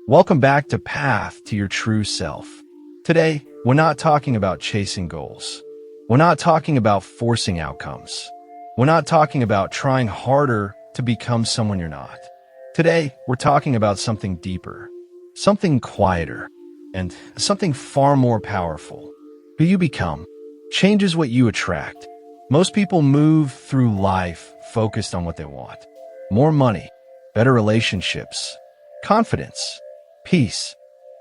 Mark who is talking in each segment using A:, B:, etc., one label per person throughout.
A: Welcome back to Path to Your True Self. Today, we're not talking about chasing goals. We're not talking about forcing outcomes. We're not talking about trying harder to become someone you're not. Today, we're talking about something deeper, something quieter, and something far more powerful. Who you become changes what you attract. Most people move through life focused on what they want. More money, better relationships, confidence, peace,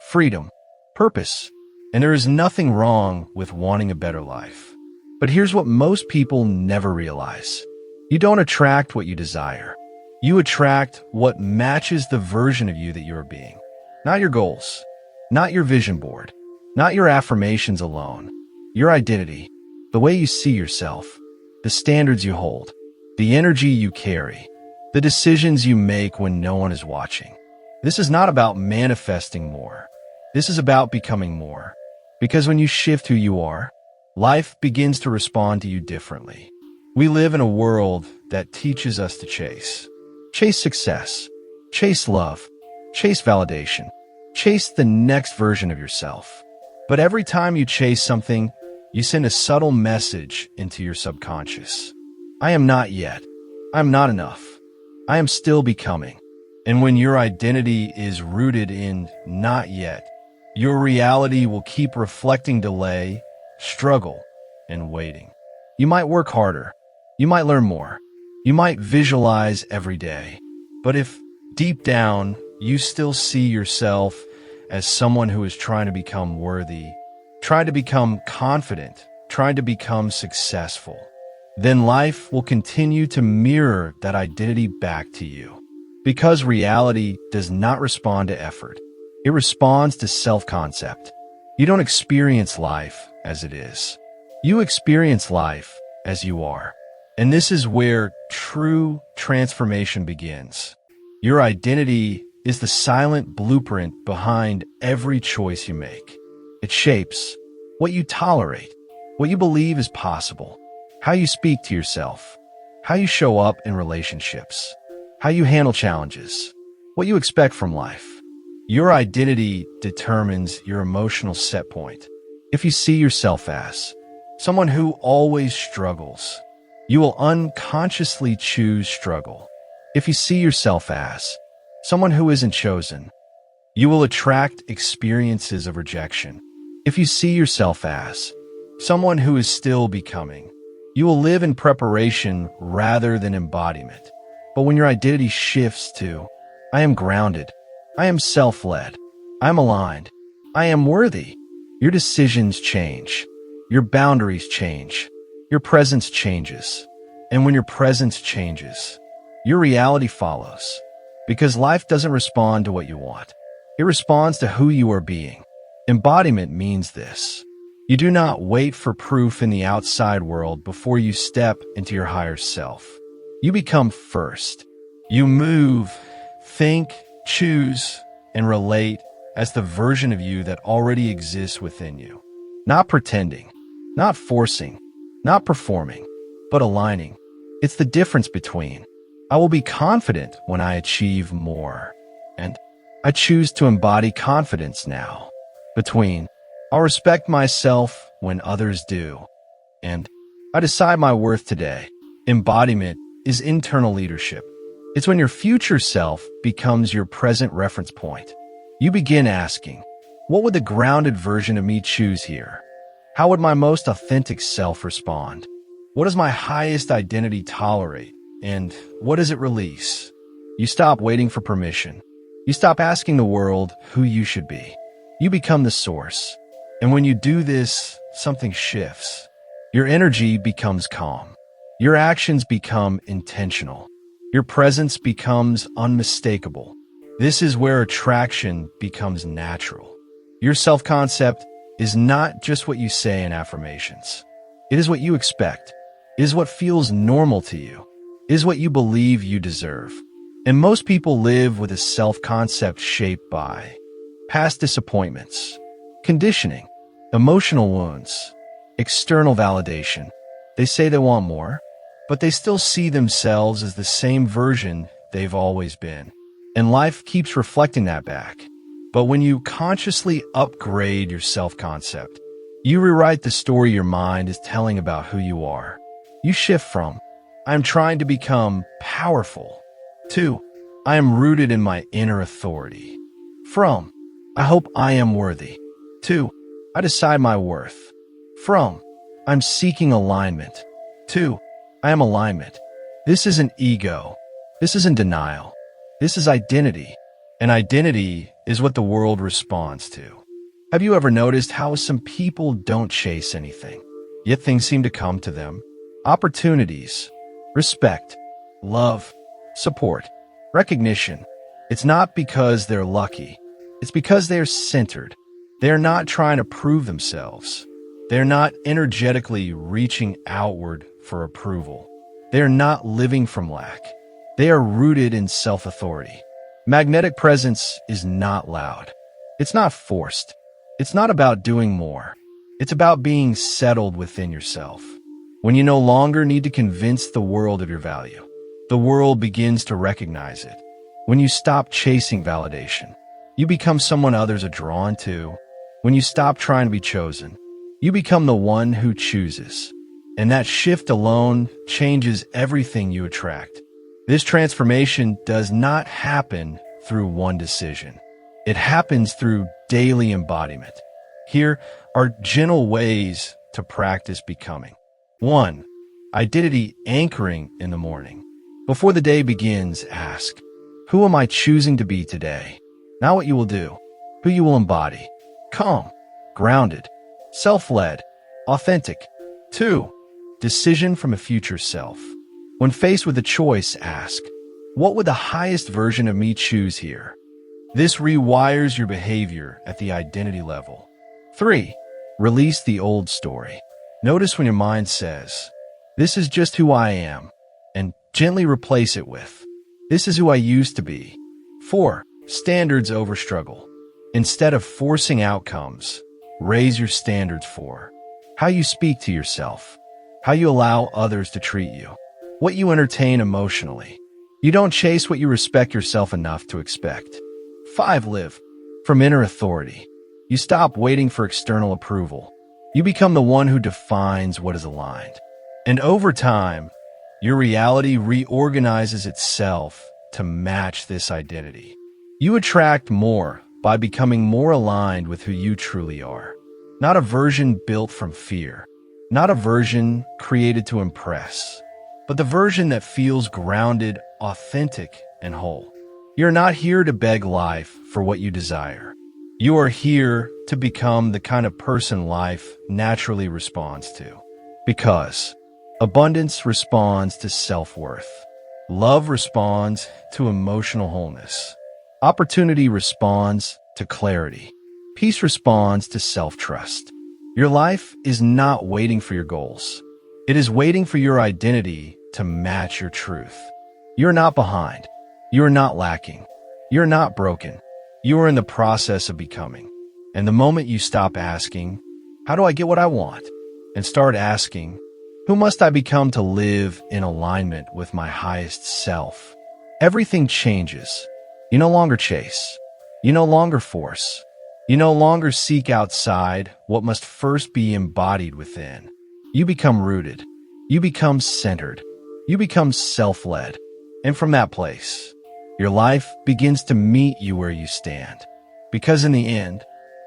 A: freedom, purpose. And there is nothing wrong with wanting a better life. But here's what most people never realize. You don't attract what you desire. You attract what matches the version of you that you are being. Not your goals, not your vision board, not your affirmations alone. Your identity, the way you see yourself, the standards you hold, the energy you carry, the decisions you make when no one is watching. This is not about manifesting more. This is about becoming more. Because when you shift who you are, life begins to respond to you differently. We live in a world that teaches us to chase. Chase success. Chase love. Chase validation. Chase the next version of yourself. But every time you chase something, you send a subtle message into your subconscious. I am not yet. I am not enough. I am still becoming. And when your identity is rooted in not yet, your reality will keep reflecting delay, struggle, and waiting. You might work harder. You might learn more. You might visualize every day. But if deep down you still see yourself as someone who is trying to become worthy, trying to become confident, trying to become successful, then life will continue to mirror that identity back to you. Because reality does not respond to effort. It responds to self-concept. You don't experience life as it is. You experience life as you are. And this is where true transformation begins. Your identity is the silent blueprint behind every choice you make. It shapes what you tolerate, what you believe is possible, how you speak to yourself, how you show up in relationships, how you handle challenges, what you expect from life. Your identity determines your emotional set point. If you see yourself as someone who always struggles, you will unconsciously choose struggle. If you see yourself as someone who isn't chosen, you will attract experiences of rejection. If you see yourself as someone who is still becoming, you will live in preparation rather than embodiment. But when your identity shifts to, I am grounded, I am self-led, I am aligned, I am worthy, your decisions change, your boundaries change, your presence changes. And when your presence changes, your reality follows. Because life doesn't respond to what you want. It responds to who you are being. Embodiment means this. You do not wait for proof in the outside world before you step into your higher self. You become first. You move, think, choose, and relate as the version of you that already exists within you. Not pretending, not forcing, not performing, but aligning. It's the difference between I will be confident when I achieve more, and I choose to embody confidence now. Between I'll respect myself when others do, and I decide my worth today. Embodiment is internal leadership. It's when your future self becomes your present reference point. You begin asking, what would the grounded version of me choose here? How would my most authentic self respond? What does my highest identity tolerate? And what does it release? You stop waiting for permission. You stop asking the world who you should be. You become the source. And when you do this, something shifts. Your energy becomes calm. Your actions become intentional. Your presence becomes unmistakable. This is where attraction becomes natural. Your self-concept is not just what you say in affirmations. It is what you expect. It is what feels normal to you. It is what you believe you deserve. And most people live with a self-concept shaped by past disappointments, conditioning, emotional wounds, external validation. They say they want more, but they still see themselves as the same version they've always been. And life keeps reflecting that back. But when you consciously upgrade your self-concept, you rewrite the story your mind is telling about who you are. You shift from, I am trying to become powerful, to, I am rooted in my inner authority. From, I hope I am worthy, to, I decide my worth. From, I'm seeking alignment, to, I am alignment. This isn't ego. This isn't denial. This is identity. And identity is what the world responds to. Have you ever noticed how some people don't chase anything, yet things seem to come to them? Opportunities, respect, love, support, recognition. It's not because they're lucky. It's because they're centered. They're not trying to prove themselves. They're not energetically reaching outward for approval. They're not living from lack. They are rooted in self-authority. Magnetic presence is not loud. It's not forced. It's not about doing more. It's about being settled within yourself. When you no longer need to convince the world of your value, the world begins to recognize it. When you stop chasing validation, you become someone others are drawn to. When you stop trying to be chosen, you become the one who chooses. And that shift alone changes everything you attract. This transformation does not happen through one decision. It happens through daily embodiment. Here are gentle ways to practice becoming. 1. Identity anchoring in the morning. Before the day begins, ask, who am I choosing to be today? Not what you will do, who you will embody. Calm, grounded, self-led, authentic. 2. Decision from a future self. When faced with a choice, ask, what would the highest version of me choose here? This rewires your behavior at the identity level. 3. Release the old story. Notice when your mind says, this is just who I am, and gently replace it with, this is who I used to be. 4. Standards over struggle. Instead of forcing outcomes, raise your standards for how you speak to yourself, how you allow others to treat you, what you entertain emotionally. You don't chase what you respect yourself enough to expect. 5. Live from inner authority. You stop waiting for external approval. You become the one who defines what is aligned. And over time, your reality reorganizes itself to match this identity. You attract more by becoming more aligned with who you truly are. Not a version built from fear. Not a version created to impress, but the version that feels grounded, authentic, and whole. You're not here to beg life for what you desire. You are here to become the kind of person life naturally responds to. Because abundance responds to self-worth. Love responds to emotional wholeness. Opportunity responds to clarity. Peace responds to self-trust. Your life is not waiting for your goals. It is waiting for your identity to match your truth. You're not behind. You're not lacking. You're not broken. You are in the process of becoming. And the moment you stop asking, how do I get what I want? And start asking, who must I become to live in alignment with my highest self? Everything changes. You no longer chase. You no longer force. You no longer seek outside what must first be embodied within. You become rooted. You become centered. You become self-led. And from that place, your life begins to meet you where you stand. Because in the end,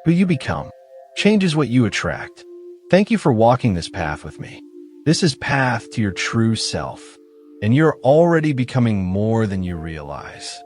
A: who you become changes what you attract. Thank you for walking this path with me. This is path to your true self, and you're already becoming more than you realize.